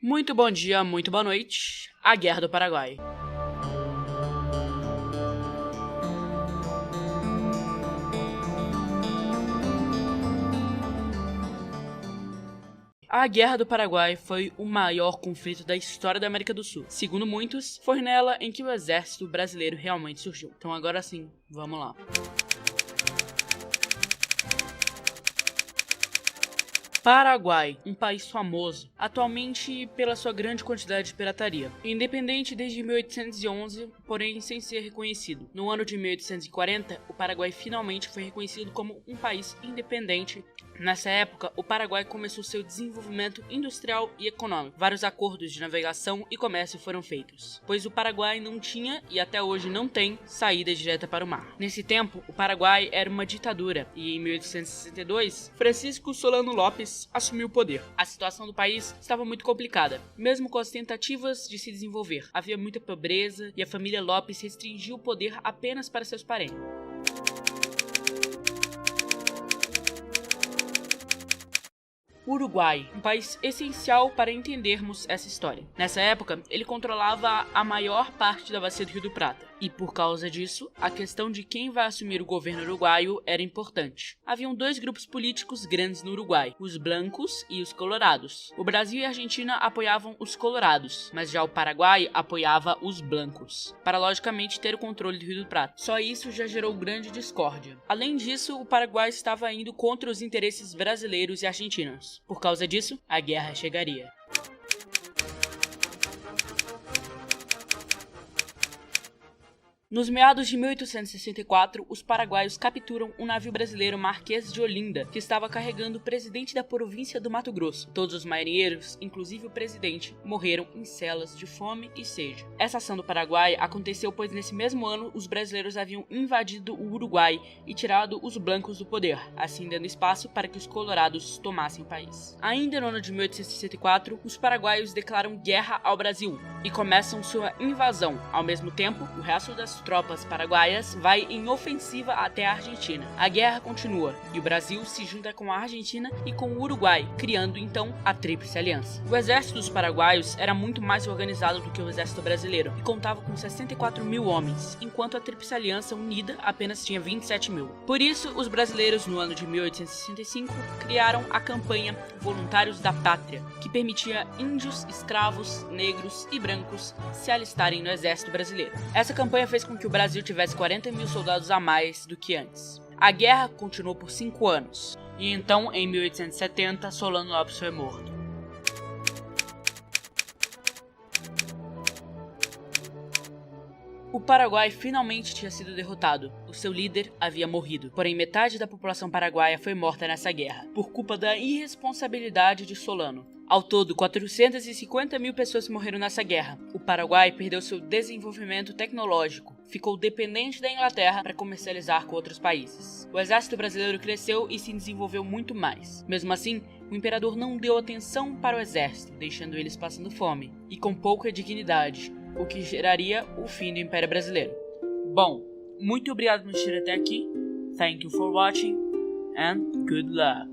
Muito bom dia, muito boa noite. A Guerra do Paraguai. A Guerra do Paraguai foi o maior conflito da história da América do Sul. Segundo muitos, foi nela em que o exército brasileiro realmente surgiu. Então agora sim, vamos lá. Paraguai, um país famoso, atualmente pela sua grande quantidade de pirataria. Independente desde 1811, porém sem ser reconhecido. No ano de 1840, o Paraguai finalmente foi reconhecido como um país independente. Nessa época, o Paraguai começou seu desenvolvimento industrial e econômico. Vários acordos de navegação e comércio foram feitos, pois o Paraguai não tinha, e até hoje não tem, saída direta para o mar. Nesse tempo, o Paraguai era uma ditadura, e em 1862, Francisco Solano Lopes assumiu o poder. A situação do país estava muito complicada, mesmo com as tentativas de se desenvolver. Havia muita pobreza, e a família Lopes restringiu o poder apenas para seus parentes. Uruguai, um país essencial para entendermos essa história. Nessa época, ele controlava a maior parte da bacia do Rio do Prata, e por causa disso, a questão de quem vai assumir o governo uruguaio era importante. Haviam dois grupos políticos grandes no Uruguai, os brancos e os colorados. O Brasil e a Argentina apoiavam os colorados, mas já o Paraguai apoiava os brancos, para logicamente ter o controle do Rio do Prata. Só isso já gerou grande discórdia. Além disso, o Paraguai estava indo contra os interesses brasileiros e argentinos. Por causa disso, a guerra chegaria. Nos meados de 1864, os paraguaios capturam um navio brasileiro Marquês de Olinda, que estava carregando o presidente da província do Mato Grosso. Todos os marinheiros, inclusive o presidente, morreram em celas de fome e sede. Essa ação do Paraguai aconteceu pois nesse mesmo ano os brasileiros haviam invadido o Uruguai e tirado os brancos do poder, assim dando espaço para que os colorados tomassem o país. Ainda no ano de 1864, os paraguaios declaram guerra ao Brasil e começam sua invasão. Ao mesmo tempo, o resto das tropas paraguaias vai em ofensiva até a Argentina. A guerra continua e o Brasil se junta com a Argentina e com o Uruguai, criando então a Tríplice Aliança. O exército dos paraguaios era muito mais organizado do que o exército brasileiro e contava com 64 mil homens, enquanto a Tríplice Aliança unida apenas tinha 27 mil. Por isso, os brasileiros, no ano de 1865, criaram a campanha Voluntários da Pátria, que permitia índios, escravos, negros e brancos se alistarem no exército brasileiro. Essa campanha fez com que o Brasil tivesse 40 mil soldados a mais do que antes. A guerra continuou por 5 anos, e então, em 1870, Solano Lopes foi morto. O Paraguai finalmente tinha sido derrotado. O seu líder havia morrido. Porém, metade da população paraguaia foi morta nessa guerra, por culpa da irresponsabilidade de Solano. Ao todo, 450 mil pessoas morreram nessa guerra. O Paraguai perdeu seu desenvolvimento tecnológico, ficou dependente da Inglaterra para comercializar com outros países. O exército brasileiro cresceu e se desenvolveu muito mais. Mesmo assim, o imperador não deu atenção para o exército, deixando eles passando fome e com pouca dignidade, o que geraria o fim do Império Brasileiro. Bom, muito obrigado por assistir até aqui. Thank you for watching and good luck.